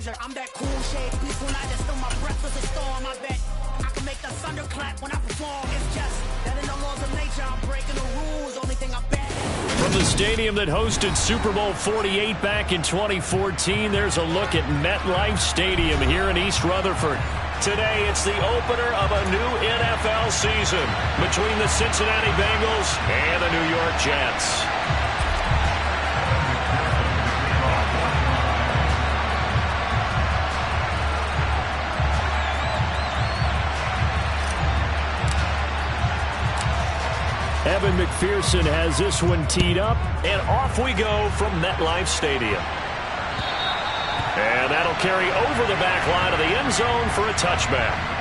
I'm that cool shade, peaceful night that still my breath was a storm. I bet I can make the thunder clap when I perform. It's just that in the laws of nature, I'm breaking the rules. Only thing I bet. From the stadium that hosted Super Bowl 48 back in 2014, there's a look at MetLife Stadium here in East Rutherford. Today, it's the opener of a new NFL season between the Cincinnati Bengals and the New York Jets. Evan McPherson has this one teed up, and off we go from MetLife Stadium. And that'll carry over the back line of the end zone for a touchback.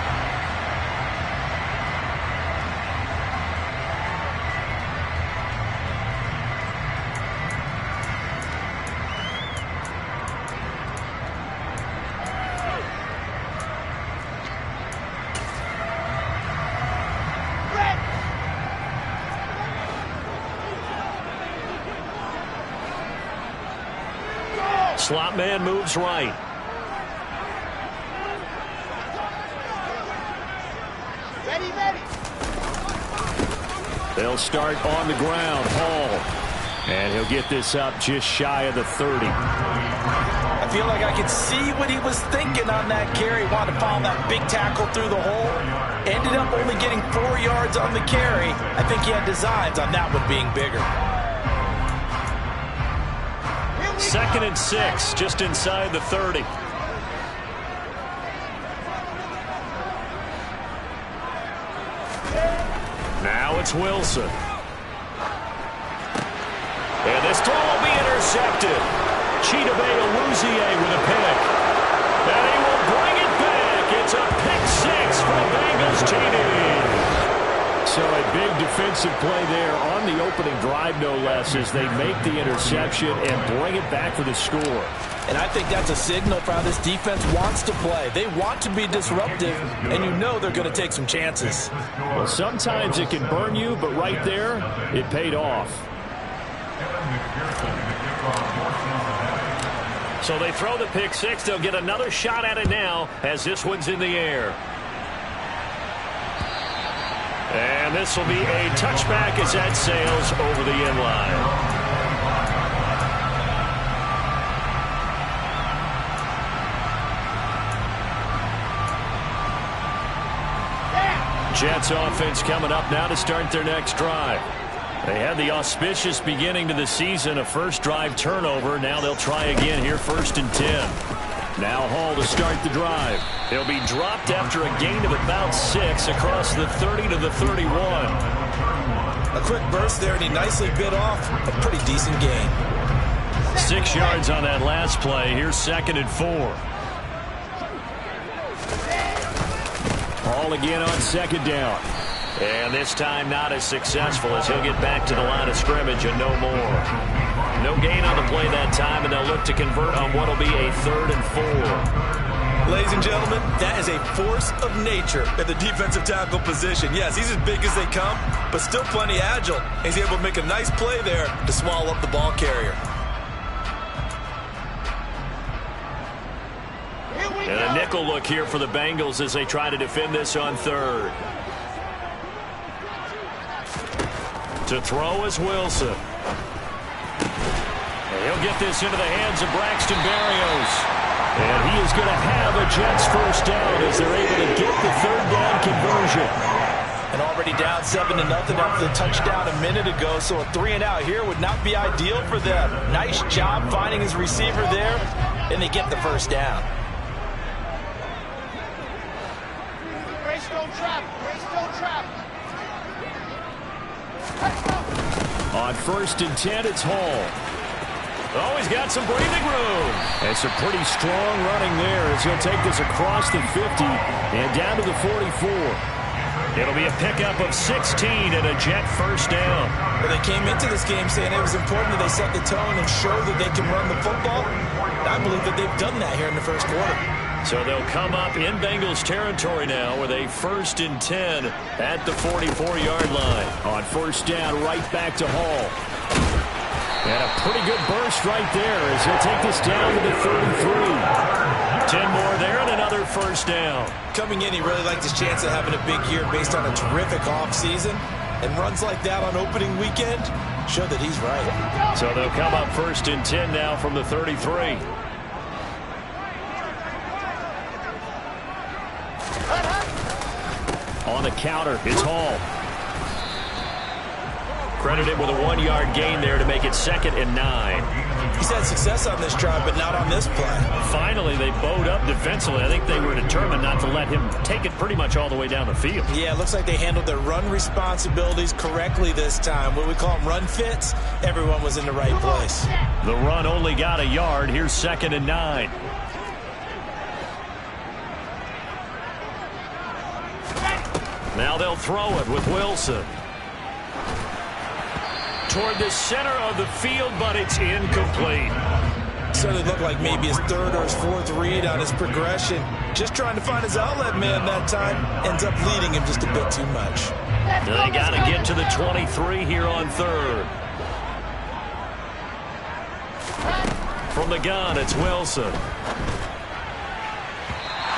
Slot man moves right. Ready, ready. They'll start on the ground. Hall. And he'll get this up just shy of the 30. I feel like I could see what he was thinking on that carry. Wanted to follow that big tackle through the hole. Ended up only getting 4 yards on the carry. I think he had designs on that one being bigger. 2nd and 6, just inside the 30. Now it's Wilson. And this throw will be intercepted. Chidobe Awuzie with a pick. And he will bring it back. It's a pick 6 for the Bengals TD. So a big defensive play there on the opening drive, no less, as they make the interception and bring it back for the score. And I think that's a signal for how this defense wants to play. They want to be disruptive, and you know they're going to take some chances. Well, sometimes it can burn you, but right there, it paid off. So they throw the pick 6. They'll get another shot at it now as this one's in the air. And this will be a touchback as that sails over the end line. Jets offense coming up now to start their next drive. They had the auspicious beginning to the season, a first drive turnover. Now they'll try again here, 1st and 10. Now Hall to start the drive. He'll be dropped after a gain of about 6 across the 30 to the 31. A quick burst there, and he nicely bit off a pretty decent gain. 6 yards on that last play. Here's 2nd and 4. Hall again on 2nd down. And this time not as successful as he'll get back to the line of scrimmage and no more. No gain on the play that time, and they'll look to convert on what will be a 3rd and 4. Ladies and gentlemen, that is a force of nature at the defensive tackle position. Yes, he's as big as they come, but still plenty agile. He's able to make a nice play there to swallow up the ball carrier. And a nickel look here for the Bengals as they try to defend this on 3rd. To throw is Wilson. And he'll get this into the hands of Braxton Berrios. And he is going to have a Jets first down as they're able to get the 3rd down conversion. And already down 7-0 after the touchdown a minute ago, so a 3-and-out here would not be ideal for them. Nice job finding his receiver there, and they get the first down. Brace, don't trap. Brace, don't trap. On 1st and 10, it's Hall. Oh, he's got some breathing room. And some pretty strong running there as he'll take this across the 50 and down to the 44. It'll be a pickup of 16 and a Jet first down. Well, they came into this game saying it was important that they set the tone and show that they can run the football. I believe that they've done that here in the first quarter. So they'll come up in Bengals territory now with a 1st and 10 at the 44-yard line. On 1st down, right back to Hall. And a pretty good burst right there as he'll take this down to the 33. 10 more there and another first down. Coming in, he really liked his chance of having a big year based on a terrific offseason. And runs like that on opening weekend show that he's right. So they'll come up 1st and 10 now from the 33. On the counter, it's Hall. Credited with a 1-yard gain there to make it 2nd and 9. He's had success on this drive, but not on this play. Finally, they bowed up defensively. I think they were determined not to let him take it pretty much all the way down the field. Yeah, it looks like they handled their run responsibilities correctly this time. What we call them run fits, everyone was in the right place. The run only got a yard. Here's 2nd and 9. Now they'll throw it with Wilson. Toward the center of the field, but it's incomplete. So it looked like maybe his 3rd or his 4th read on his progression. Just trying to find his outlet man that time. Ends up leading him just a bit too much. They got to get to the 23 here on 3rd. From the gun, it's Wilson.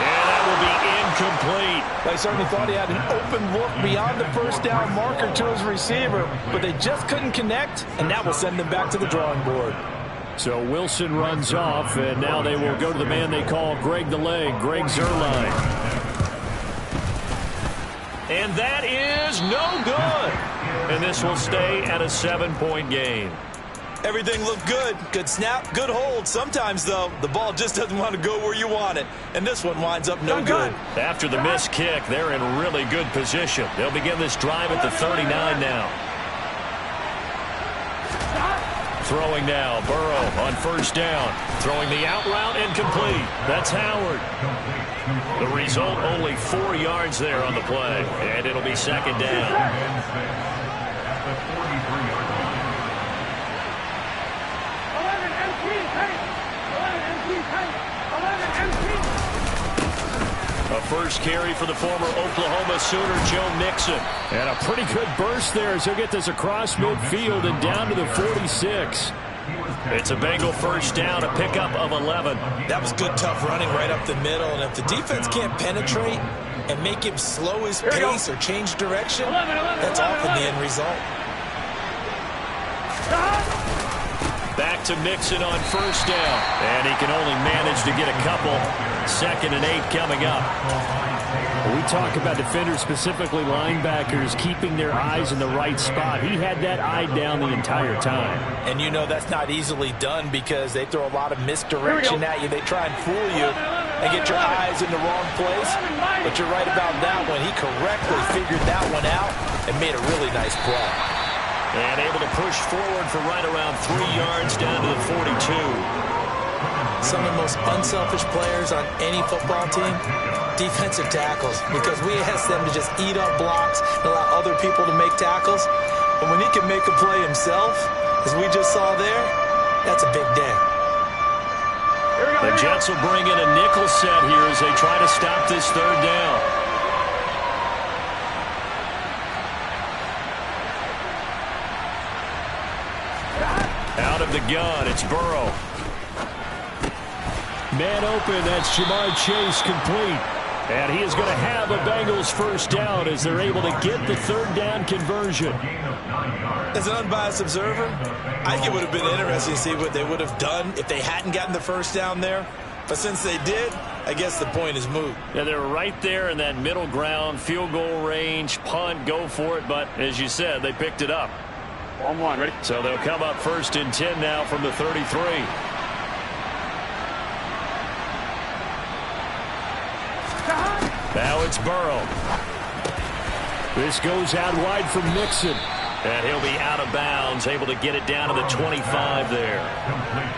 And that will be incomplete. I certainly thought he had an open look beyond the first down marker to his receiver, but they just couldn't connect, and that will send them back to the drawing board. So Wilson runs off, and now they will go to the man they call Greg the Leg, Greg Zuerlein. And that is no good. And this will stay at a 7-point game. Everything looked good. Good snap, good hold. Sometimes, though, the ball just doesn't want to go where you want it. And this one winds up no good. After the missed kick, they're in really good position. They'll begin this drive at the 39 now. Throwing now, Burrow on 1st down. Throwing the out route incomplete. That's Howard. The result, only 4 yards there on the play. And it'll be 2nd down. A first carry for the former Oklahoma Sooner, Joe Mixon. And a pretty good burst there as he'll get this across midfield and down to the 46. It's a Bengal first down, a pickup of 11. That was good, tough running right up the middle. And if the defense can't penetrate and make him slow his pace or change direction, that's often the end result. Back to Mixon on 1st down. And he can only manage to get a couple. 2nd and 8 coming up. We talk about defenders, specifically linebackers, keeping their eyes in the right spot. He had that eye down the entire time. And you know that's not easily done because they throw a lot of misdirection at you. They try and fool you and get your eyes in the wrong place. But you're right about that one. He correctly figured that one out and made a really nice play. And able to push forward for right around 3 yards down to the 42. Some of the most unselfish players on any football team, defensive tackles, because we ask them to just eat up blocks and allow other people to make tackles. But when he can make a play himself, as we just saw there, that's a big day. The Jets will bring in a nickel set here as they try to stop this 3rd down. Out of the gun, it's Burrow. Man open, that's Jamar Chase complete. And he is going to have a Bengals first down as they're able to get the 3rd down conversion. As an unbiased observer, I think it would have been interesting to see what they would have done if they hadn't gotten the first down there. But since they did, I guess the point is moot. Yeah, they're right there in that middle ground, field goal range, punt, go for it. But as you said, they picked it up. On 1, ready? So they'll come up 1st and 10 now from the 33. Now it's Burrow. This goes out wide from Mixon. And he'll be out of bounds, able to get it down to the 25 there.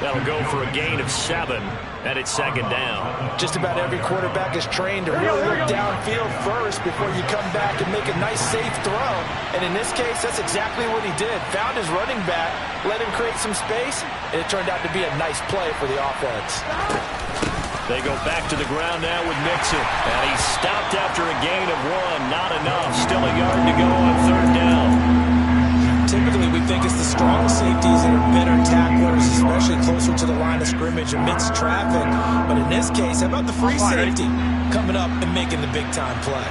That'll go for a gain of 7, and it's 2nd down. Just about every quarterback is trained to really look downfield first before you come back and make a nice, safe throw. And in this case, that's exactly what he did. Found his running back, let him create some space, and it turned out to be a nice play for the offense. They go back to the ground now with Mixon. And he stopped after a gain of 1. Not enough. Still a yard to go on 3rd down. Typically, we would think it's the strong safeties that are better tacklers, especially closer to the line of scrimmage amidst traffic. But in this case, how about the free safety coming up and making the big-time play?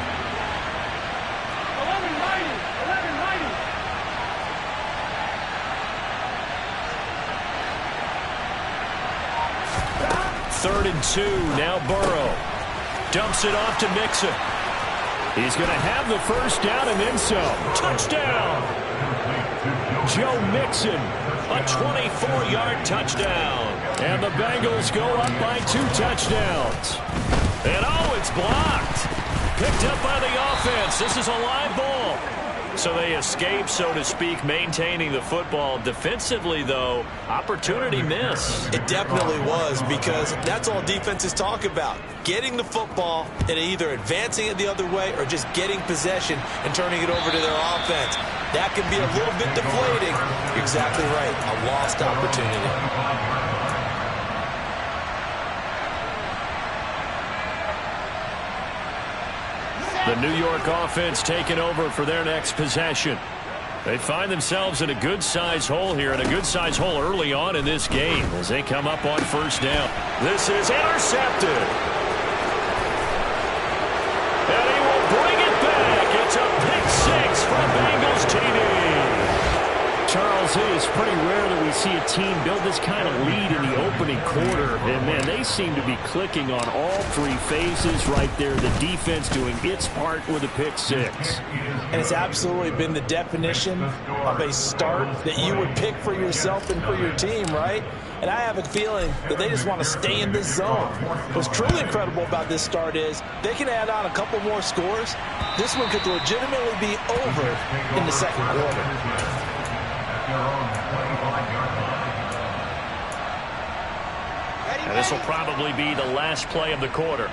3rd and 2. Now Burrow dumps it off to Mixon. He's going to have the first down and then some. Touchdown! Joe Mixon, a 24-yard touchdown. And the Bengals go up by 2 touchdowns. And oh, it's blocked. Picked up by the offense. This is a live ball. So they escape, so to speak, maintaining the football. Defensively, though, opportunity miss. It definitely was, because that's all defenses talk about. Getting the football and either advancing it the other way or just getting possession and turning it over to their offense. That can be a little bit deflating. You're exactly right. A lost opportunity. The New York offense taking over for their next possession. They find themselves in a good-sized hole here, and a good-sized hole early on in this game as they come up on first down. This is intercepted. And he will bring it back. It's a pick-6 from Bengals TD. Charles, it is pretty rare that we see a team build this kind of lead in the opening quarter. And, man, they seem to be clicking on all 3 phases right there. The defense doing its part with a pick-6. And it's absolutely been the definition of a start that you would pick for yourself and for your team, right? And I have a feeling that they just want to stay in this zone. What's truly incredible about this start is they can add on a couple more scores. This one could legitimately be over in the second quarter. And this will probably be the last play of the quarter.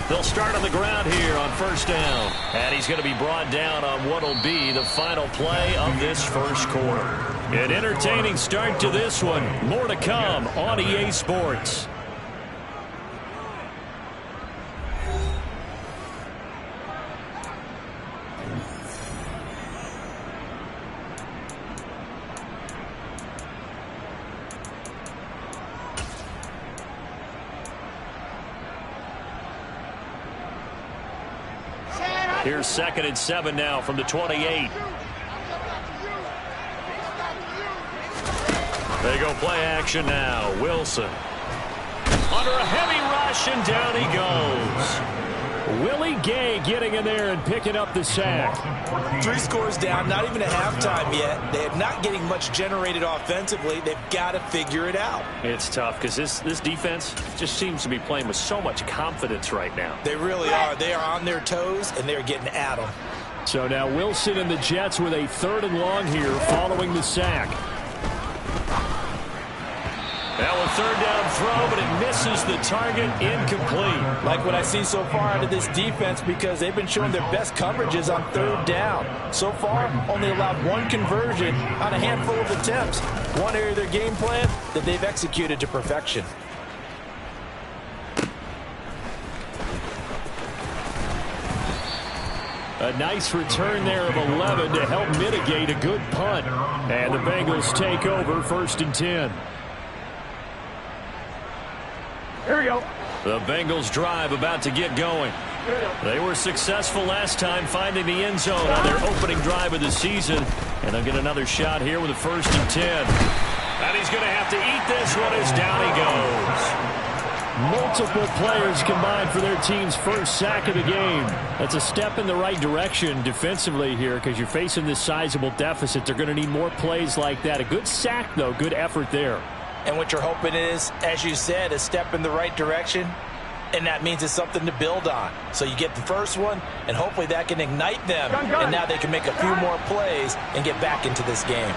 They'll start on the ground here on first down. And he's going to be brought down on what will be the final play of this first quarter. An entertaining start to this one. More to come on EA Sports. Here's 2nd and 7 now from the 28. They go play action now. Wilson under a heavy rush, and down he goes. Willie Gay getting in there and picking up the sack. 3 scores down, not even a halftime yet. They're not getting much generated offensively. They've got to figure it out. It's tough because this defense just seems to be playing with so much confidence right now. They really are. They are on their toes, and they're getting at them. So now Wilson and the Jets with a 3rd and long here following the sack. Now a 3rd down throw, but it misses the target. Incomplete. Like what I see so far out of this defense, because they've been showing their best coverages on 3rd down. So far, only allowed 1 conversion on a handful of attempts. One area of their game plan that they've executed to perfection. A nice return there of 11 to help mitigate a good punt. And the Bengals take over 1st and 10. Here we go. The Bengals drive about to get going. They were successful last time finding the end zone on their opening drive of the season. And they'll get another shot here with a 1st and 10. And he's going to have to eat this one as down he goes. Multiple players combined for their team's first sack of the game. That's a step in the right direction defensively here, because you're facing this sizable deficit. They're going to need more plays like that. A good sack, though. Good effort there. And what you're hoping is, as you said, a step in the right direction. And that means it's something to build on. So you get the first one, and hopefully that can ignite them. And now they can make a few more plays and get back into this game.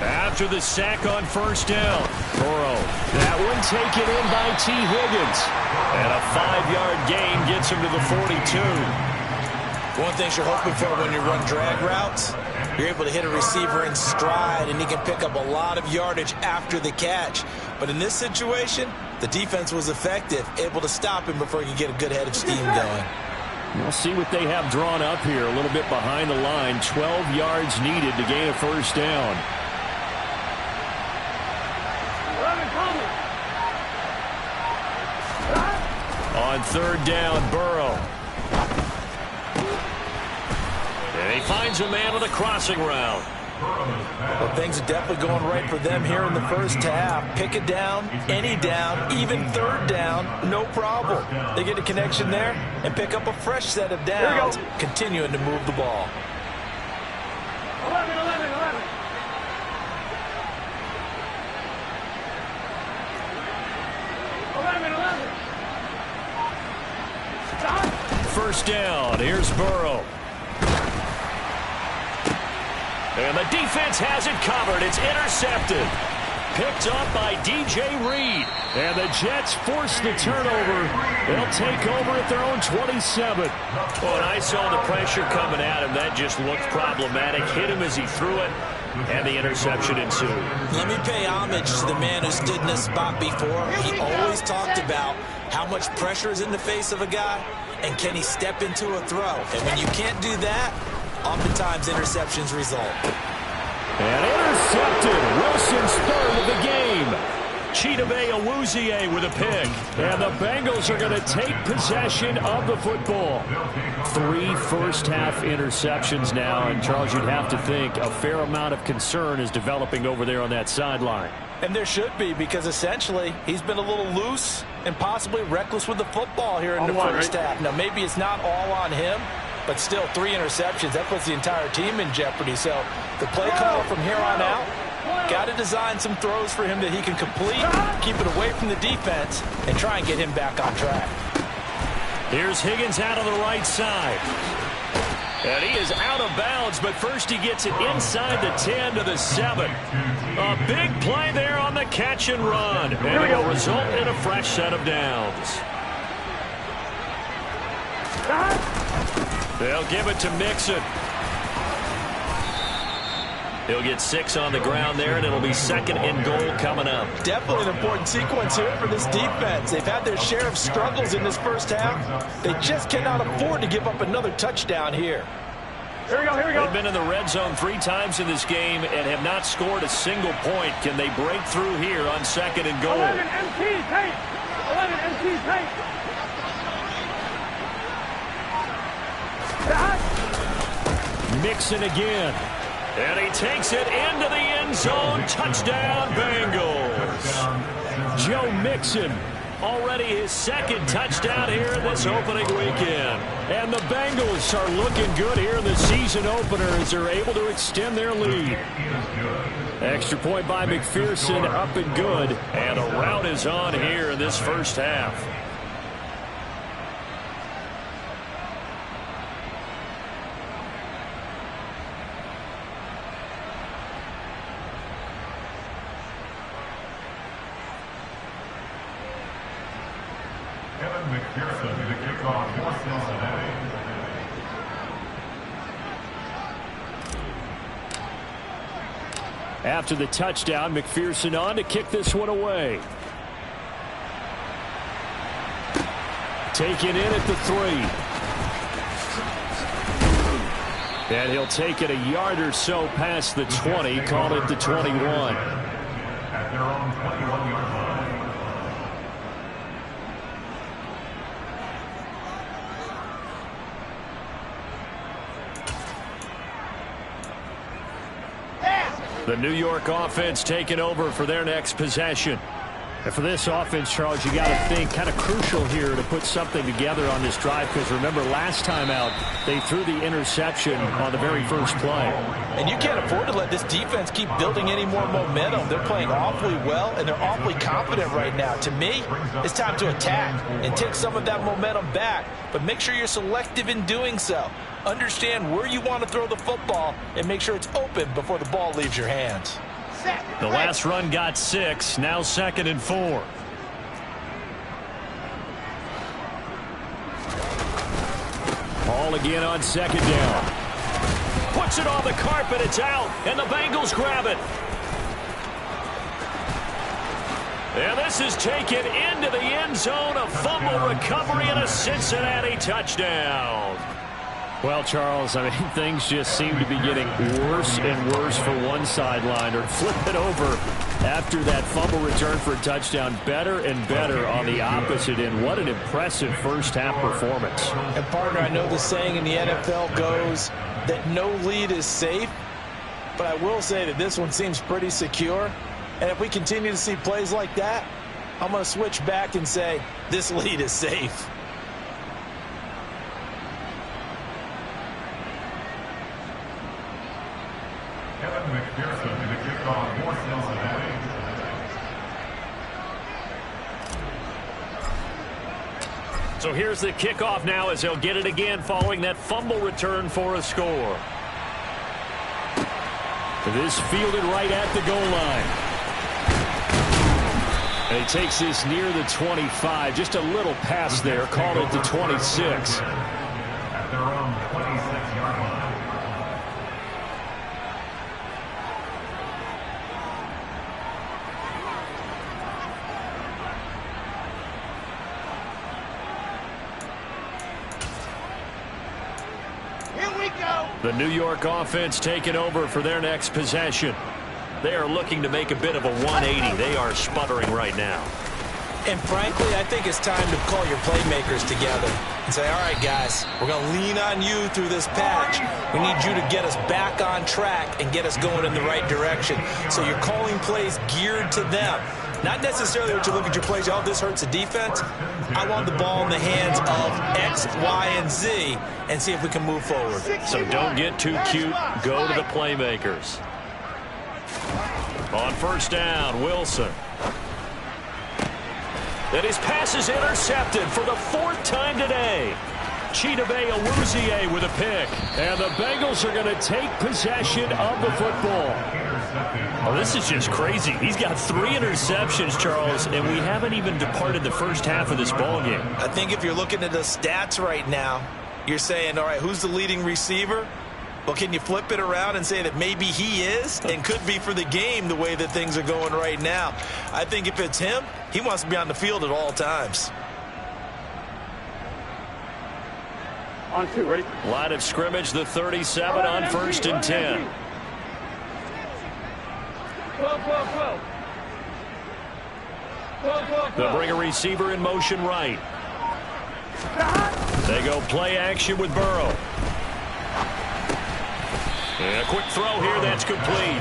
After the sack on 1st down, Burrow. That one taken in by T. Higgins. And a 5-yard gain gets him to the 42. One thing you're hoping for when you run drag routes, you're able to hit a receiver in stride, and he can pick up a lot of yardage after the catch. But in this situation, the defense was effective, able to stop him before he could get a good head of steam going. We'll see what they have drawn up here. A little bit behind the line. 12 yards needed to gain a first down. On third down, Burrow. And he finds a man on the crossing route. Well, things are definitely going right for them here in the first half. Pick it down, any down, even third down, no problem. They get a connection there and pick up a fresh set of downs, continuing to move the ball. 11, 11, 11. First down. Here's Burrow. And the defense has it covered. It's intercepted. Picked up by DJ Reed. And the Jets force the turnover. They'll take over at their own 27. Well, and I saw the pressure coming at him. That just looked problematic. Hit him as he threw it, and the interception ensued. Let me pay homage to the man who stood in this spot before. He always talked about how much pressure is in the face of a guy, and can he step into a throw. And when you can't do that, oftentimes interceptions result. And intercepted. Wilson's third of the game. Chidobe with a pick. And the Bengals are going to take possession of the football. 3 first-half interceptions now. And, Charles, you'd have to think a fair amount of concern is developing over there on that sideline. And there should be, because essentially he's been a little loose and possibly reckless with the football here in the first half. Now, maybe it's not all on him, but still 3 interceptions. That puts the entire team in jeopardy. So the play call from here on out, got to design some throws for him that he can complete, keep it away from the defense, and try and get him back on track. Here's Higgins out on the right side. And he is out of bounds, but first he gets it inside the 10 to the 7. A big play there on the catch and run. And it will result in a fresh set of downs. They'll give it to Mixon. He'll get 6 on the ground there, and it'll be second and goal coming up. Definitely an important sequence here for this defense. They've had their share of struggles in this first half. They just cannot afford to give up another touchdown here. Here we go, here we go. They've been in the red zone 3 times in this game and have not scored a single point. Can they break through here on second and goal? 11 MT paint. 11 MT paint. Mixon again. And he takes it into the end zone. Touchdown, Bengals. Joe Mixon. Already his second touchdown here this opening weekend. And the Bengals are looking good here in the season opener as they're able to extend their lead. Extra point by McPherson, up and good. And a rout is on here in this first half. After the touchdown, McPherson on to kick this one away. Taken in at the 3. And he'll take it a yard or so past the 20, call it the 21. At their own 21-yard line. The New York offense taking over for their next possession. And for this offense, Charles, you got to think kind of crucial here to put something together on this drive, because remember last time out they threw the interception on the very first play. And you can't afford to let this defense keep building any more momentum. They're playing awfully well, and they're awfully confident right now. To me, it's time to attack and take some of that momentum back, but make sure you're selective in doing so. Understand where you want to throw the football and make sure it's open before the ball leaves your hands. The last run got 6, now second and 4. All again on second down. Puts it on the carpet. It's out, and the Bengals grab it. And this is taken into the end zone. A fumble recovery and a Cincinnati touchdown. Well, Charles, I mean, things just seem to be getting worse and worse for one sideline. Or flip it over after that fumble return for a touchdown. Better and better on the opposite end. What an impressive first-half performance. And, partner, I know the saying in the NFL goes that no lead is safe. But I will say that this one seems pretty secure. And if we continue to see plays like that, I'm going to switch back and say this lead is safe. So here's the kickoff now as they'll get it again following that fumble return for a score. This fielded right at the goal line. And he takes this near the 25. Just a little pass there. Called it the 26. At their own 26-yard line. The New York offense taking over for their next possession. They are looking to make a bit of a 180. They are sputtering right now. And frankly, I think it's time to call your playmakers together and say, all right, guys, we're going to lean on you through this patch. We need you to get us back on track and get us going in the right direction. So you're calling plays geared to them. Not necessarily what you look at your plays, oh, this hurts the defense. I want the ball in the hands of X, Y, and Z and see if we can move forward. So don't get too cute. Go to the playmakers. On first down, Wilson. And his pass is intercepted for the fourth time today. Chidobe with a pick. And the Bengals are going to take possession of the football. Oh, this is just crazy. He's got 3 interceptions, Charles, and we haven't even departed the first half of this ballgame. I think if you're looking at the stats right now, you're saying, all right, who's the leading receiver? Well, can you flip it around and say that maybe he is and could be for the game the way that things are going right now? I think if it's him, he wants to be on the field at all times. On 2, ready? Line of scrimmage, the 37 on first and 10. 12. They'll bring a receiver in motion right. They go play action with Burrow. And a quick throw here that's complete.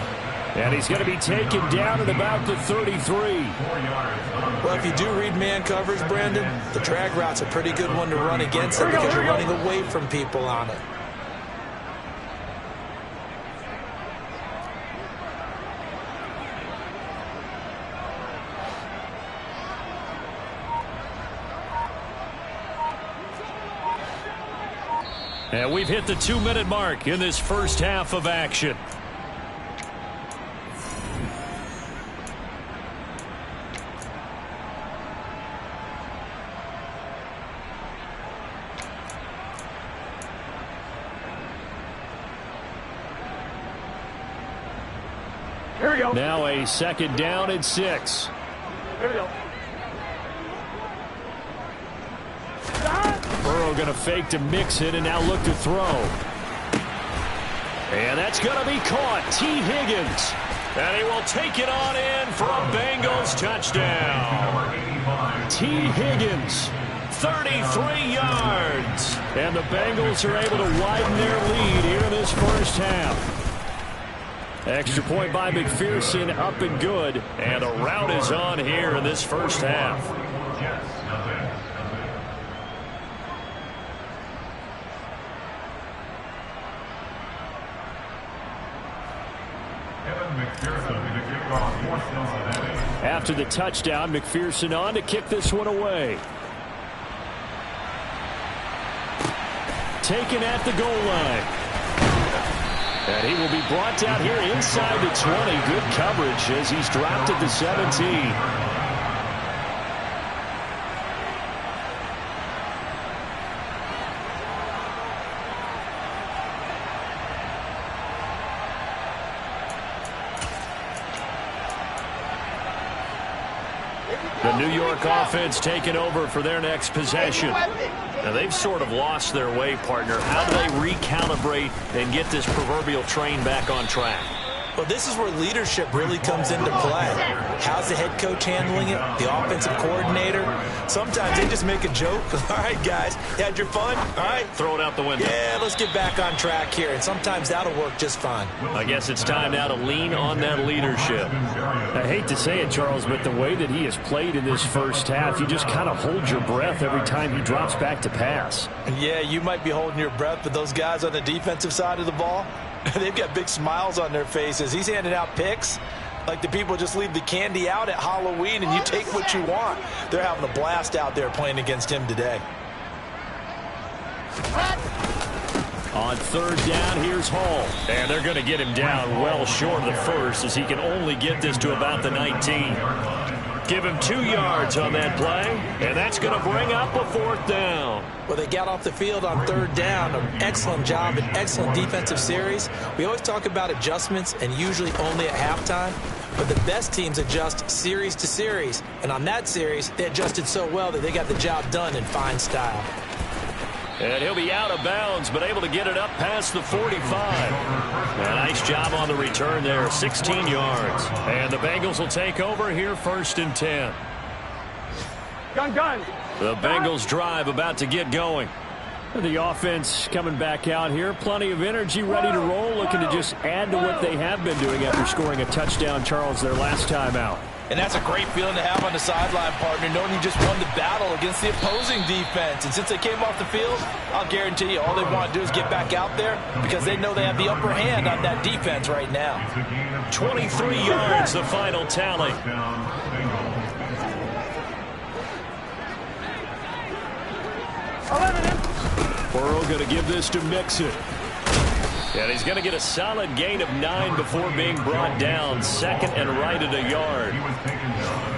And he's going to be taken down at about the 33. Well, if you do read man coverage, Brandon, the drag route's a pretty good one to run against it because you're running away from people on it. And we've hit the 2-minute mark in this first half of action. Here we go. Now a second down and 6. Here we go. Burrow going to fake to mix it and now look to throw. And that's going to be caught. T. Higgins. And he will take it on in for a Bengals touchdown. T. Higgins, 33 yards. And the Bengals are able to widen their lead here in this first half. Extra point by McPherson, up and good. And a rout is on here in this first half. After the touchdown, McPherson on to kick this one away. Taken at the goal line. And he will be brought down here inside the 20. Good coverage as he's dropped at the 17. The New York offense taking over for their next possession. Now, they've sort of lost their way, partner. How do they recalibrate and get this proverbial train back on track? Well, this is where leadership really comes into play. How's the head coach handling it? The offensive coordinator? Sometimes they just make a joke. All right, guys, you had your fun? All right. Throw it out the window. Yeah, let's get back on track here. And sometimes that'll work just fine. I guess it's time now to lean on that leadership. I hate to say it, Charles, but the way that he has played in this first half, you just kind of hold your breath every time he drops back to pass. Yeah, you might be holding your breath, but those guys on the defensive side of the ball, they've got big smiles on their faces. He's handing out picks like the people just leave the candy out at Halloween and you take what you want. They're having a blast out there playing against him today. On third down, here's Hall. And they're going to get him down well short of the first as he can only get this to about the 19. Give him 2 yards on that play, and that's going to bring up a 4th down. Well, they got off the field on 3rd down. An excellent job, an excellent defensive series. We always talk about adjustments, and usually only at halftime. But the best teams adjust series to series. And on that series, they adjusted so well that they got the job done in fine style. And he'll be out of bounds, but able to get it up past the 45. A nice job on the return there, 16 yards. And the Bengals will take over here 1st and 10. Gun. The Bengals drive about to get going. The offense coming back out here. Plenty of energy, ready to roll, looking to just add to what they have been doing after scoring a touchdown, Charles, their last time out. And that's a great feeling to have on the sideline, partner, knowing you just won the battle against the opposing defense. And since they came off the field, I'll guarantee you all they want to do is get back out there because they know they have the upper hand on that defense right now. 23 yards, the final tally. Burrow going to give this to Mixon. And he's going to get a solid gain of 9 before being brought down. 2nd and right at a yard.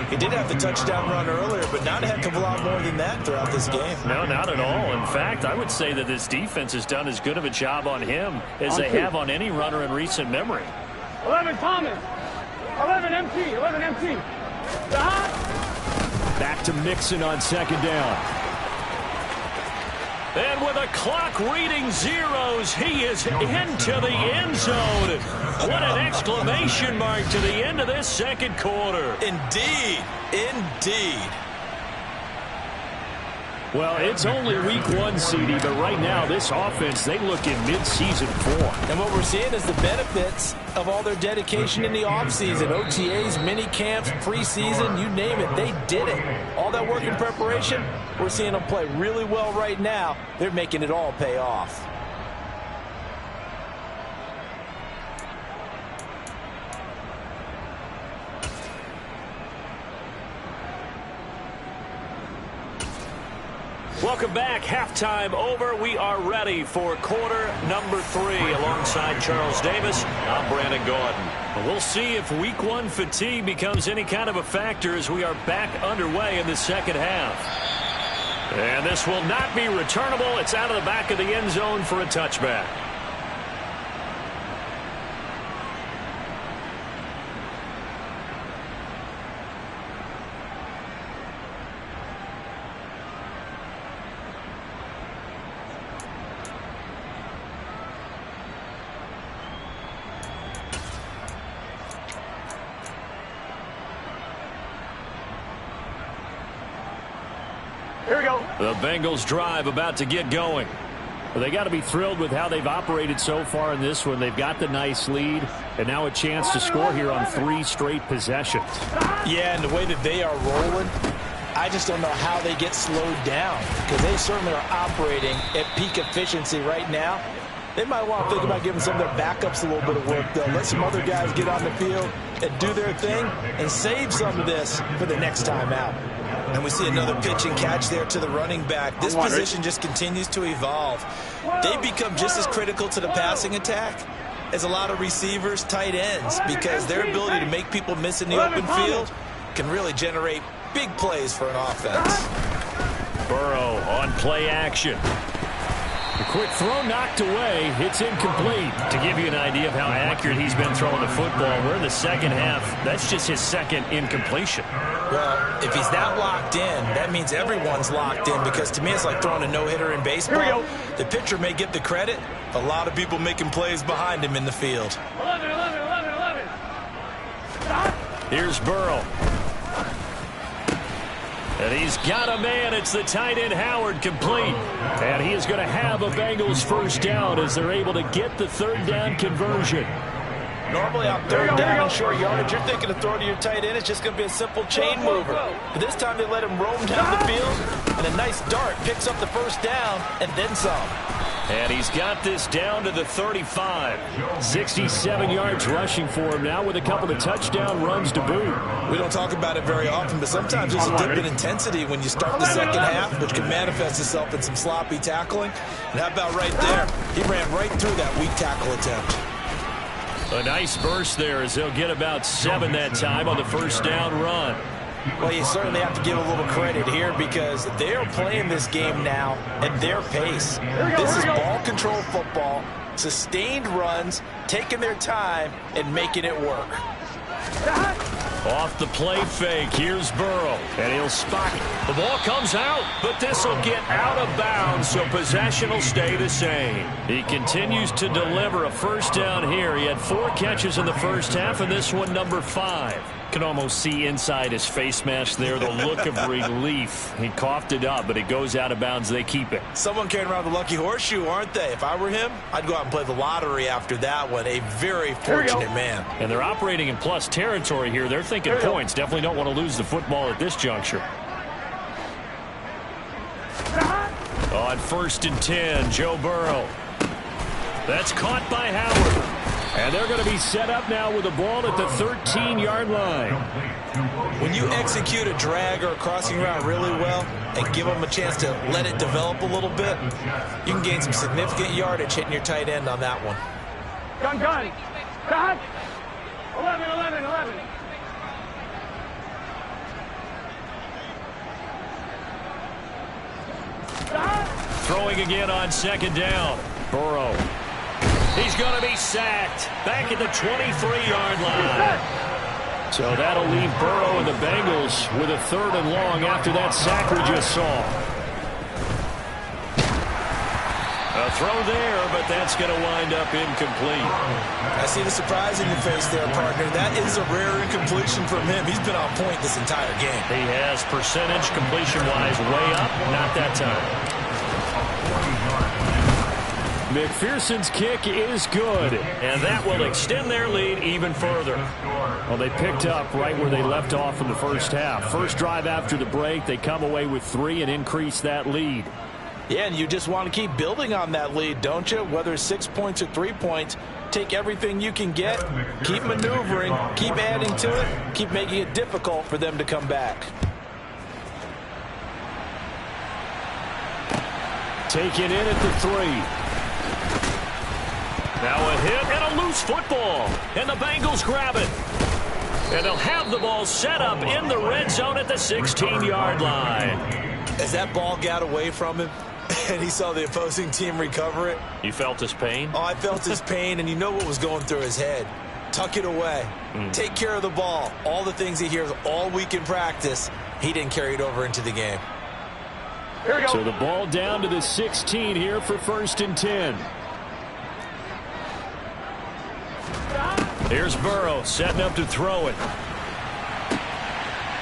He did have the touchdown run earlier, but not a heck of a lot more than that throughout this game. No, not at all. In fact, I would say that this defense has done as good of a job on him as they have on any runner in recent memory. 11 Thomas. 11 MT. 11 MT. Back to Mixon on 2nd down. And with a clock reading zeros, he is into the end zone. What an exclamation mark to the end of this 2nd quarter. Indeed. Well, it's only week 1, CD, but right now this offense, they look in mid-season form. And what we're seeing is the benefits of all their dedication in the offseason. OTAs, mini camps, preseason, you name it, they did it. All that work in preparation, we're seeing them play really well right now. They're making it all pay off. Welcome back. Halftime over. We are ready for quarter number 3. Alongside Charles Davis, I'm Brandon Gordon. We'll see if week 1 fatigue becomes any kind of a factor as we are back underway in the 2nd half. And this will not be returnable. It's out of the back of the end zone for a touchback. Here we go. The Bengals drive about to get going. Well, they got to be thrilled with how they've operated so far in this one. They've got the nice lead, and now a chance to score here on 3 straight possessions. Yeah, and the way that they are rolling, I just don't know how they get slowed down because they certainly are operating at peak efficiency right now. They might want to think about giving some of their backups a little bit of work, though. Let some other guys get on the field and do their thing and save some of this for the next time out. And we see another pitch and catch there to the running back. This position just continues to evolve. They become just as critical to the passing attack as a lot of receivers, tight ends, because their ability to make people miss in the open field can really generate big plays for an offense. Burrow on play action. The quick throw knocked away. It's incomplete. To give you an idea of how accurate he's been throwing the football, we're in the second half. That's just his second incompletion. Well, if he's that locked in, that means everyone's locked in, because to me it's like throwing a no-hitter in baseball. The pitcher may get the credit, a lot of people making plays behind him in the field. 11. Stop. Here's Burrow. And he's got a man. It's the tight end Howard, complete. And he is going to have a Bengals first down as they're able to get the third down conversion. Normally on third down and short yardage, you're thinking of throwing to your tight end. It's just going to be a simple chain mover. But this time they let him roam down the field, and a nice dart picks up the first down and then some. And he's got this down to the 35. 67 yards rushing for him now with a couple of touchdown runs to boot. We don't talk about it very often, but sometimes there's a dip in intensity when you start the second half, which can manifest itself in some sloppy tackling. And how about right there? He ran right through that weak tackle attempt. A nice burst there as they'll get about 7 that time on the first down run. Well, you certainly have to give a little credit here, because they are playing this game now at their pace. This is ball control football, sustained runs, taking their time and making it work. Off the play fake, here's Burrow, and he'll spot it. The ball comes out, but this will get out of bounds, so possession will stay the same. He continues to deliver a first down here. He had 4 catches in the first half, and this one number 5. Can almost see inside his face mask there the look of relief. He coughed it up, but it goes out of bounds. They keep it. Someone carrying around the lucky horseshoe, aren't they? If I were him, I'd go out and play the lottery after that one. A very fortunate man. And they're operating in plus territory here. They're thinking points. Definitely don't want to lose the football at this juncture. On 1st and 10, Joe Burrow. That's caught by Howard. And they're going to be set up now with the ball at the 13-yard line. When you execute a drag or a crossing route really well and give them a chance to let it develop a little bit, you can gain some significant yardage hitting your tight end on that one. Gun. Stop. 11. Stop. Throwing again on 2nd down. Burrow. He's going to be sacked back at the 23-yard line. So that'll leave Burrow and the Bengals with a 3rd and long after that sack we just saw. A throw there, but that's going to wind up incomplete. I see the surprise in your face there, partner. That is a rare incompletion from him. He's been on point this entire game. He has percentage completion-wise way up, not that time. McPherson's kick is good, and that will extend their lead even further. Well, they picked up right where they left off in the first half. First drive after the break, they come away with 3 and increase that lead. Yeah, and you just want to keep building on that lead, don't you? Whether it's 6 points or 3 points, take everything you can get, keep maneuvering, keep adding to it, keep making it difficult for them to come back. Taken in at the 3. Now a hit and a loose football. And the Bengals grab it. And they'll have the ball set up in the red zone at the 16-yard line. As that ball got away from him and he saw the opposing team recover it. You felt his pain? Oh, I felt his pain, and you know what was going through his head. Tuck it away. Take care of the ball. All the things he hears all week in practice, he didn't carry it over into the game. Here we go. So the ball down to the 16 here for 1st and 10. Here's Burrow setting up to throw it.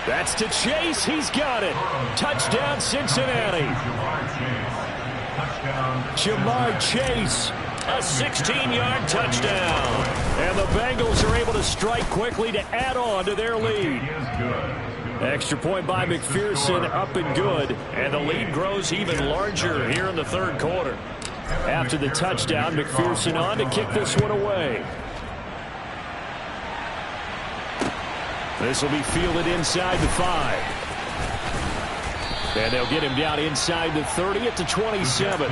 That's to Chase. He's got it. Touchdown, Cincinnati. Jamar Chase. A 16-yard touchdown. And the Bengals are able to strike quickly to add on to their lead. Extra point by McPherson, up and good. And the lead grows even larger here in the 3rd quarter. After the touchdown, McPherson on to kick this one away. This will be fielded inside the 5. And they'll get him down inside the 30 at the 27.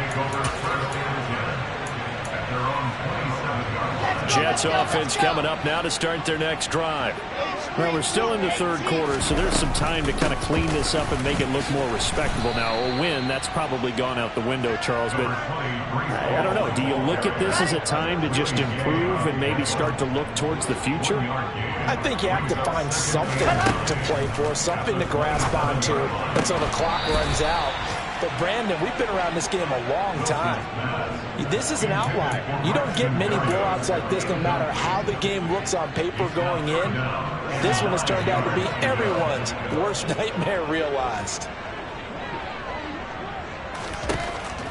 Jets offense coming up now to start their next drive. Well, we're still in the third quarter, so there's some time to kind of clean this up and make it look more respectable. Now, a win, that's probably gone out the window, Charles. But I don't know. Do you look at this as a time to just improve and maybe start to look towards the future? I think you have to find something to play for, something to grasp onto until the clock runs out. But, Brandon, we've been around this game a long time. This is an outlier. You don't get many blowouts like this no matter how the game looks on paper going in. This one has turned out to be everyone's worst nightmare realized.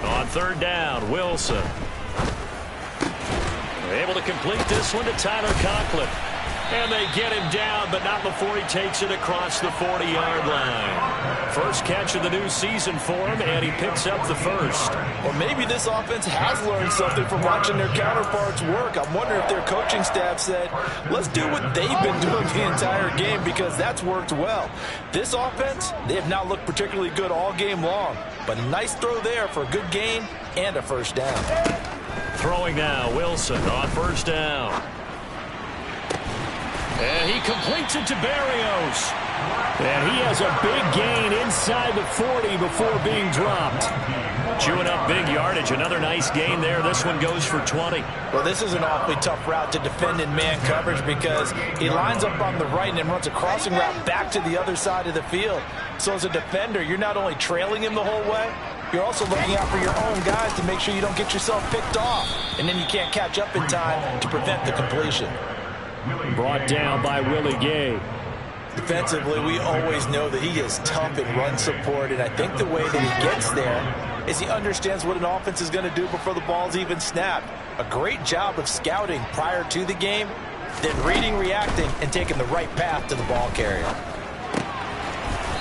On third down, Wilson. Able to complete this one to Tyler Conklin. And they get him down, but not before he takes it across the 40-yard line. First catch of the new season for him, and he picks up the first. Or maybe this offense has learned something from watching their counterparts work. I'm wondering if their coaching staff said, let's do what they've been doing the entire game, because that's worked well. This offense, they have not looked particularly good all game long. But a nice throw there for a good gain and a first down. Throwing now, Wilson on first down. And he completes it to Barrios. And he has a big gain inside the 40 before being dropped. Chewing up big yardage. Another nice gain there. This one goes for 20. Well, this is an awfully tough route to defend in man coverage because he lines up on the right and then runs a crossing route back to the other side of the field. So as a defender, you're not only trailing him the whole way, you're also looking out for your own guys to make sure you don't get yourself picked off. And then you can't catch up in time to prevent the completion. Brought down by Willie Gay. Defensively, we always know that he is tough in run support, and I think the way that he gets there is he understands what an offense is going to do before the ball's even snapped. A great job of scouting prior to the game, then reading, reacting, and taking the right path to the ball carrier.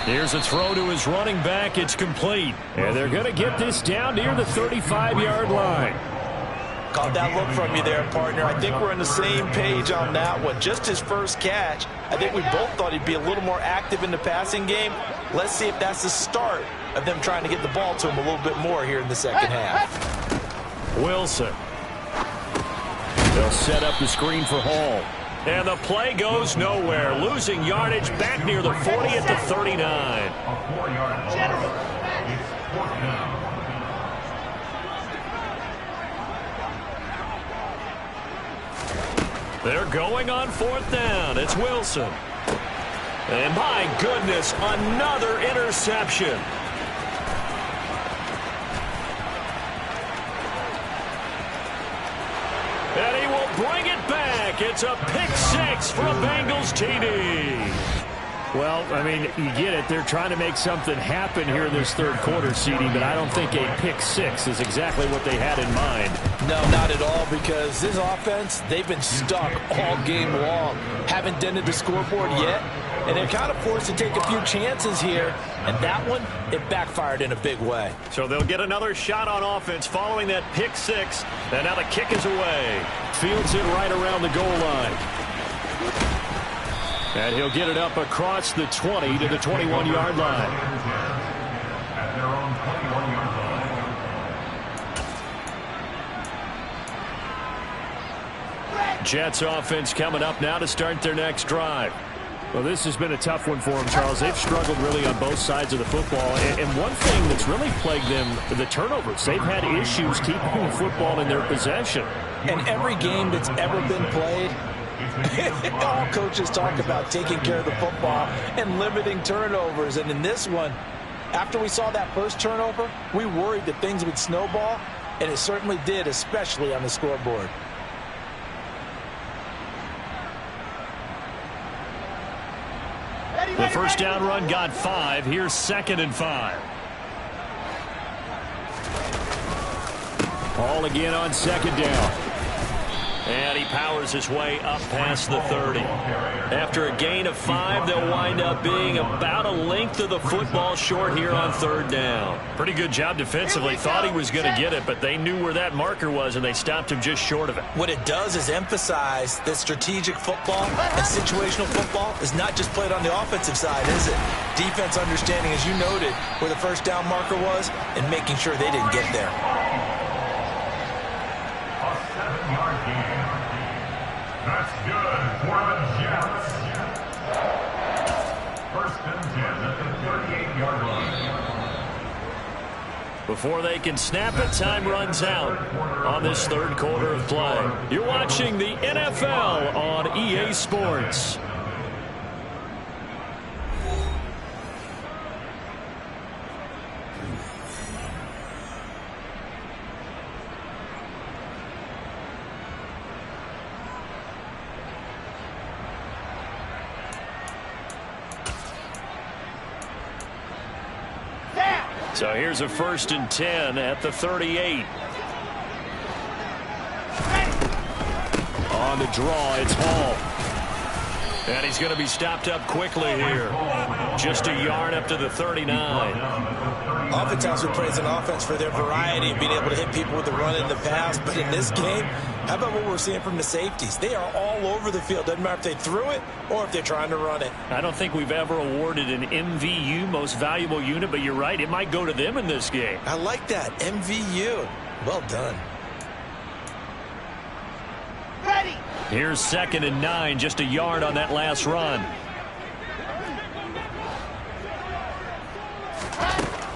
Here's a throw to his running back. It's complete. And they're going to get this down near the 35-yard line. Caught that look from you there, partner. I think we're on the same page on that one. Just his first catch. I think we both thought he'd be a little more active in the passing game. Let's see if that's the start of them trying to get the ball to him a little bit more here in the second half. Wilson. They'll set up the screen for Hall. And the play goes nowhere. Losing yardage back near the 40 at the 39. A 4-yard general. It's fourth down. They're going on fourth down. It's Wilson. And my goodness, another interception. And he will bring it back. It's a pick six for a Bengals TD. Well, I mean, you get it. They're trying to make something happen here in this third quarter, CD, but I don't think a pick six is exactly what they had in mind. No, not at all, because this offense, they've been stuck all game long. Haven't dented the scoreboard yet, and they're kind of forced to take a few chances here, and that one, it backfired in a big way. So they'll get another shot on offense following that pick six, and now the kick is away. Fields it right around the goal line. And he'll get it up across the 20 to the 21-yard line. At their own 21-yard line. Jets offense coming up now to start their next drive. Well, this has been a tough one for them, Charles. They've struggled really on both sides of the football. And one thing that's really plagued them, the turnovers. They've had issues keeping the football in their possession. And every game that's ever been played, all coaches talk about taking care of the football and limiting turnovers. And in this one, after we saw that first turnover, we worried that things would snowball, and it certainly did, especially on the scoreboard. The first down run got 5. Here's 2nd and 5. Ball again on 2nd down. And he powers his way up past the 30. After a gain of 5, they'll wind up being about a length of the football short here on 3rd down. Pretty good job defensively. Thought he was going to get it, but they knew where that marker was, and they stopped him just short of it. What it does is emphasize that strategic football and situational football is not just played on the offensive side, is it? Defense understanding, as you noted, where the first down marker was and making sure they didn't get there. A 7-yard gain. That's good for the Jets. First and 10 at the 38-yard line. Before they can snap it, time runs out on this third quarter of play. You're watching the NFL on EA Sports. So here's a first and 10 at the 38. On the draw, it's Hall. And he's going to be stopped up quickly here. Just a yard up to the 39. Oftentimes we praise an offense for their variety of being able to hit people with the run and the pass. But in this game, how about what we're seeing from the safeties? They are all over the field. Doesn't matter if they threw it or if they're trying to run it. I don't think we've ever awarded an MVU, most valuable unit, but you're right. It might go to them in this game. I like that. MVU. Well done. Ready. Here's 2nd and 9, just a yard on that last run.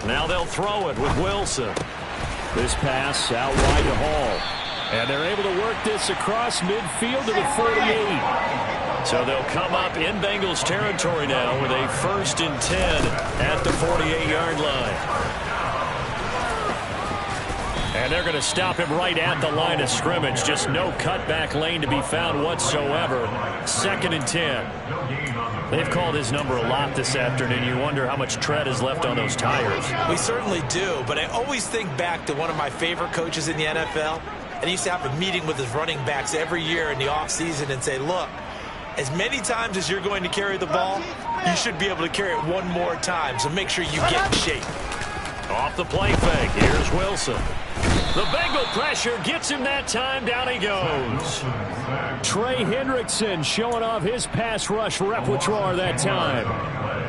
Now they'll throw it with Wilson. This pass out wide to Hall. And they're able to work this across midfield to the 48. So they'll come up in Bengals territory now with a first and 10 at the 48-yard line. And they're going to him right at the line of scrimmage. Just no cutback lane to be found whatsoever. 2nd and 10. They've called his number a lot this afternoon. You wonder how much tread is left on those tires. We certainly do, but I always think back to one of my favorite coaches in the NFL. And he used to have a meeting with his running backs every year in the offseason and say, look, as many times as you're going to carry the ball, you should be able to carry it one more time. So make sure you get in shape. Off the play fake, here's Wilson. The Bengal pressure gets him that time. Down he goes. Trey Hendrickson showing off his pass rush repertoire that time.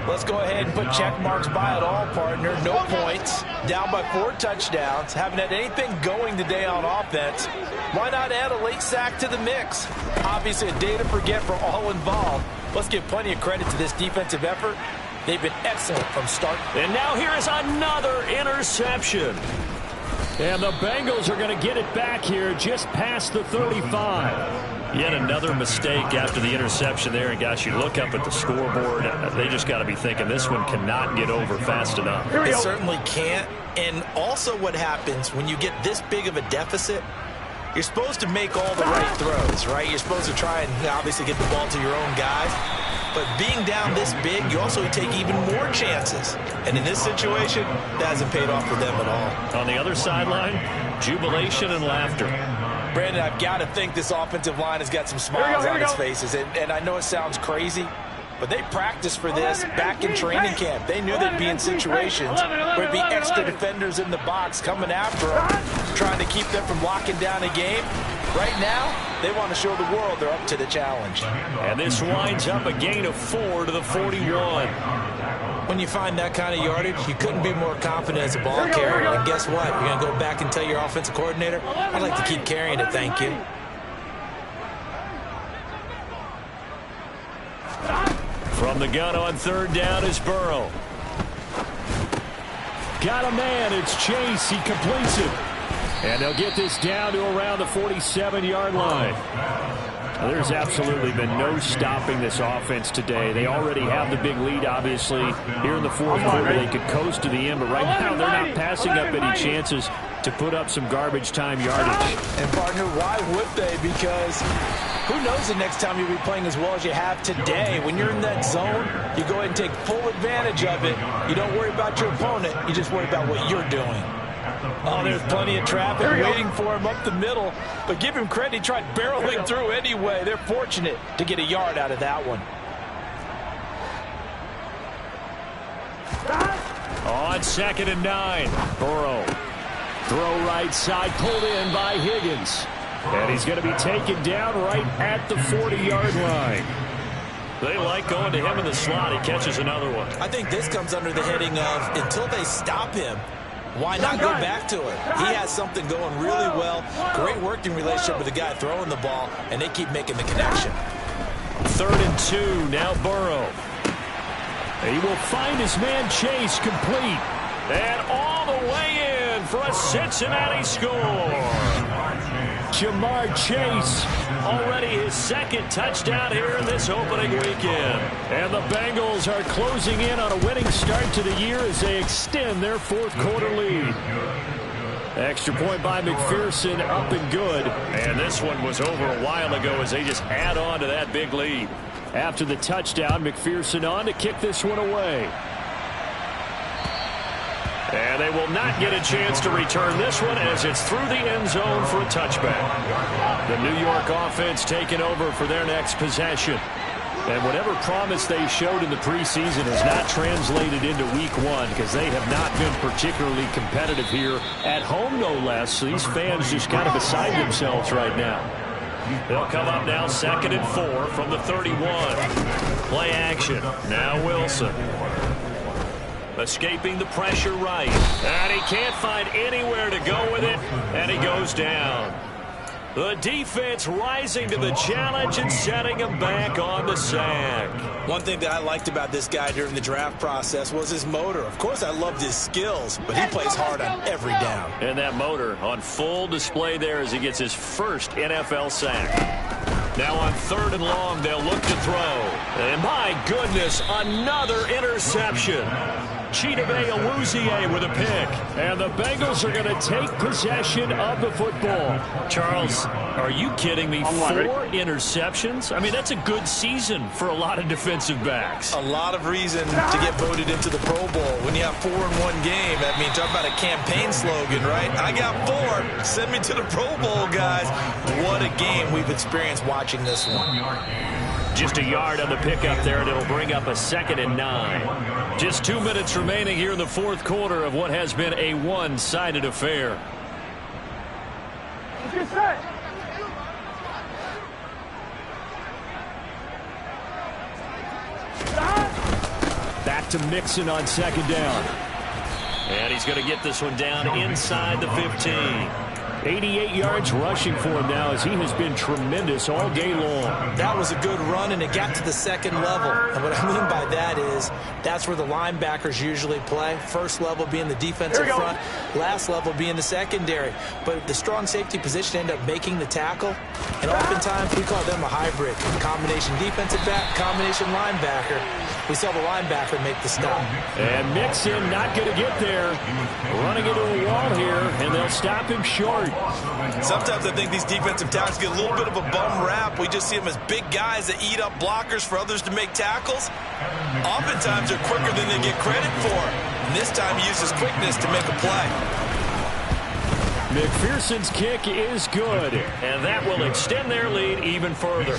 Let's go ahead and put check marks by it all, partner. No points. Down by 4 touchdowns. Haven't had anything going today on offense. Why not add a late sack to the mix? Obviously a day to forget for all involved. Let's give plenty of credit to this defensive effort. They've been excellent from start. And now here is another interception. And the Bengals are going to get it back here just past the 35. Yet another mistake after the interception there. And, gosh, you look up at the scoreboard. They just got to be thinking this one cannot get over fast enough. It certainly can't. And also what happens when you get this big of a deficit, you're supposed to make all the right throws, right? You're supposed to try and obviously get the ball to your own guys. But being down this big, you also take even more chances. And in this situation, that hasn't paid off for them at all. On the other sideline, jubilation and laughter. Brandon, I've got to think this offensive line has got some smiles on its faces. And I know it sounds crazy, but they practiced for this back in training camp. They knew they'd be in situations where there'd be extra defenders in the box coming after them, trying to keep them from locking down a game. Right now, they want to show the world they're up to the challenge. And this winds up a gain of 4 to the 41. When you find that kind of yardage, you couldn't be more confident as a ball carrier. And guess what? You're going to go back and tell your offensive coordinator, I'd like to keep carrying it, thank you. From the gun on 3rd down is Burrow. Got a man. It's Chase. He completes it. And they'll get this down to around the 47-yard line. There's absolutely been no stopping this offense today. They already have the big lead, obviously. Here in the 4th quarter, they could coast to the end, but right now they're not passing up any chances to put up some garbage time yardage. And, partner, why would they? Because who knows the next time you'll be playing as well as you have today. When you're in that zone, you go ahead and take full advantage of it. You don't worry about your opponent. You just worry about what you're doing. Oh, there's plenty of traffic waiting for him up the middle. But give him credit, he tried barreling through anyway. They're fortunate to get a yard out of that one. On 2nd and 9, Burrow. Throw right side, pulled in by Higgins. And he's going to be taken down right at the 40-yard line. They like going to him in the slot. He catches another one. I think this comes under the heading of until they stop him, why not go back to it? He has something going really well. Great working relationship with the guy throwing the ball, and they keep making the connection. 3rd and 2, now Burrow. He will find his man Chase complete. And all the way in for a Cincinnati score. Jamar Chase. Already his second touchdown here in this opening weekend. And the Bengals are closing in on a winning start to the year as they extend their fourth quarter lead. Extra point by McPherson, up and good. And this one was over a while ago as they just add on to that big lead. After the touchdown, McPherson on to kick this one away. And they will not get a chance to return this one as it's through the end zone for a touchback. The New York offense taking over for their next possession. And whatever promise they showed in the preseason has not translated into week one because they have not been particularly competitive here at home, no less. These fans just kind of beside themselves right now. They'll come up now 2nd and 4 from the 31. Play action. Now Wilson. Escaping the pressure right. And he can't find anywhere to go with it. And he goes down. The defense rising to the challenge and setting him back on the sack. One thing that I liked about this guy during the draft process was his motor. Of course, I loved his skills, but he plays hard on every down. And that motor on full display there as he gets his first NFL sack. Now on 3rd and long, they'll look to throw. And my goodness, another interception. Chidobe with a pick. And the Bengals are going to take possession of the football. Charles, are you kidding me? 4 interceptions? I mean, that's a good season for a lot of defensive backs. A lot of reason to get voted into the Pro Bowl. When you have 4 in one game, I mean, talk about a campaign slogan, right? I got 4. Send me to the Pro Bowl, guys. What a game we've experienced watching this one. Just a yard on the pickup there, and it'll bring up a 2nd and 9. Just 2 minutes remaining here in the fourth quarter of what has been a one-sided affair. Back to Mixon on 2nd down. And he's going to get this one down inside the 15. 88 yards rushing for him now as he has been tremendous all day long. That was a good run, and it got to the 2nd level. And what I mean by that is that's where the linebackers usually play. First level being the defensive front, last level being the secondary. But the strong safety position ended up making the tackle. And oftentimes we call them a hybrid. Combination defensive back, combination linebacker. We saw the linebacker make the stop. And Mixon not going to get there. Running into a wall here, and they'll stop him short. Sometimes I think these defensive tackles get a little bit of a bum rap. We just see them as big guys that eat up blockers for others to make tackles. Oftentimes they're quicker than they get credit for. And this time he uses quickness to make a play. McPherson's kick is good. And that will extend their lead even further.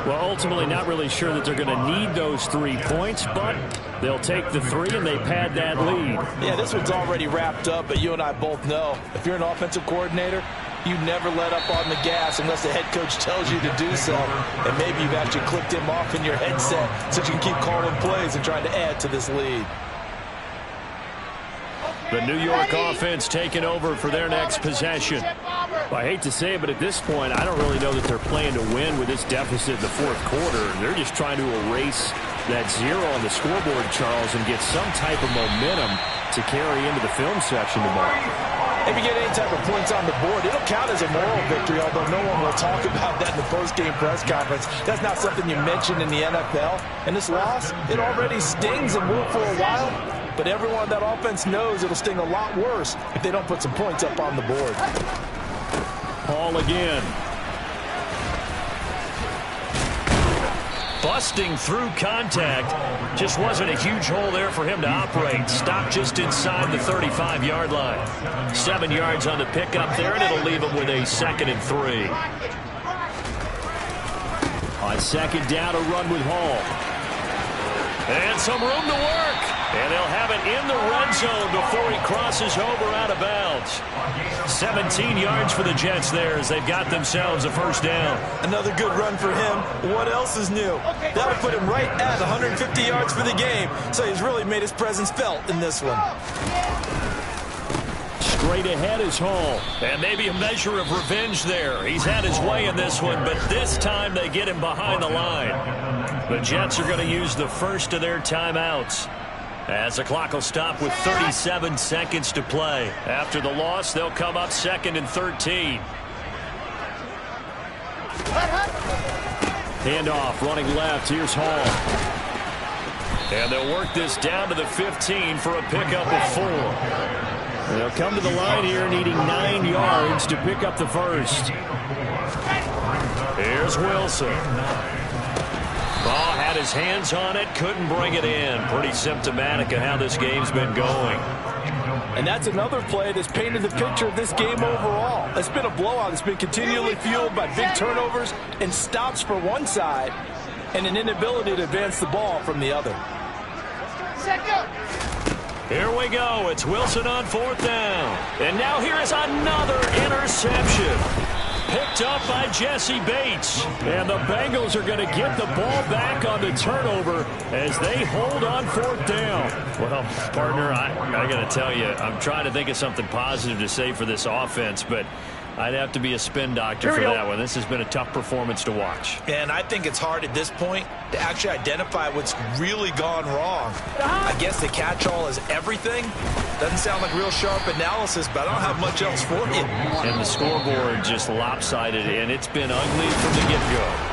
Well, ultimately not really sure that they're going to need those 3 points, but they'll take the 3 and they pad that lead. Yeah, this one's already wrapped up, but you and I both know if you're an offensive coordinator, you never let up on the gas unless the head coach tells you to do so. And maybe you've actually clicked him off in your headset so you can keep calling plays and trying to add to this lead. The New York offense taking over for their next possession. Well, I hate to say it, but at this point, I don't really know that they're playing to win with this deficit in the fourth quarter. They're just trying to erase that 0 on the scoreboard, Charles, and get some type of momentum to carry into the film section tomorrow. If you get any type of points on the board, it'll count as a moral victory, although no one will talk about that in the post-game press conference. That's not something you mention in the NFL. And this loss, it already stings and will for a while. But everyone on that offense knows it'll sting a lot worse if they don't put some points up on the board. Paul again. Busting through contact. Just wasn't a huge hole there for him to operate. Stopped just inside the 35-yard line. 7 yards on the pickup there, and it'll leave him with a 2nd and 3. On 2nd down, a run with Hall. And some room to work. And they'll have it in the red zone before he crosses over out of bounds. 17 yards for the Jets there as they've got themselves a first down. Another good run for him. What else is new? That'll put him right at 150 yards for the game. So he's really made his presence felt in this one. straight ahead is Hall. And maybe a measure of revenge there. He's had his way in this one, but this time they get him behind the line. The Jets are going to use the first of their timeouts, as the clock will stop with 37 seconds to play. After the loss, they'll come up 2nd and 13. Handoff, running left. Here's Hall. And they'll work this down to the 15 for a pickup of 4. They'll come to the line here needing 9 yards to pick up the first. Here's Wilson. Ball had his hands on it, couldn't bring it in. Pretty symptomatic of how this game's been going. And that's another play that's painted the picture of this game overall. It's been a blowout. It's been continually fueled by big turnovers and stops for one side and an inability to advance the ball from the other. Here we go. It's Wilson on 4th down. And now here is another interception. Picked up by Jesse Bates. And the Bengals are going to get the ball back on the turnover as they hold on 4th down. Well, partner, I got to tell you, I'm trying to think of something positive to say for this offense, but I'd have to be a spin doctor for that one. This has been a tough performance to watch. And I think it's hard at this point to actually identify what's really gone wrong. I guess the catch-all is everything. Doesn't sound like real sharp analysis, but I don't have much else for you. And the scoreboard just lopsided, and it's been ugly from the get-go.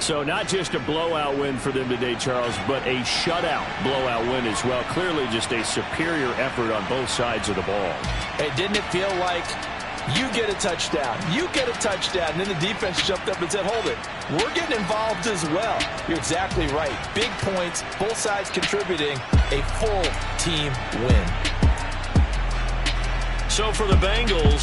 So not just a blowout win for them today, Charles, but a shutout blowout win as well. Clearly just a superior effort on both sides of the ball. Hey, didn't it feel like you get a touchdown, you get a touchdown, and then the defense jumped up and said, hold it, we're getting involved as well. You're exactly right. Big points, both sides contributing, a full team win. So for the Bengals,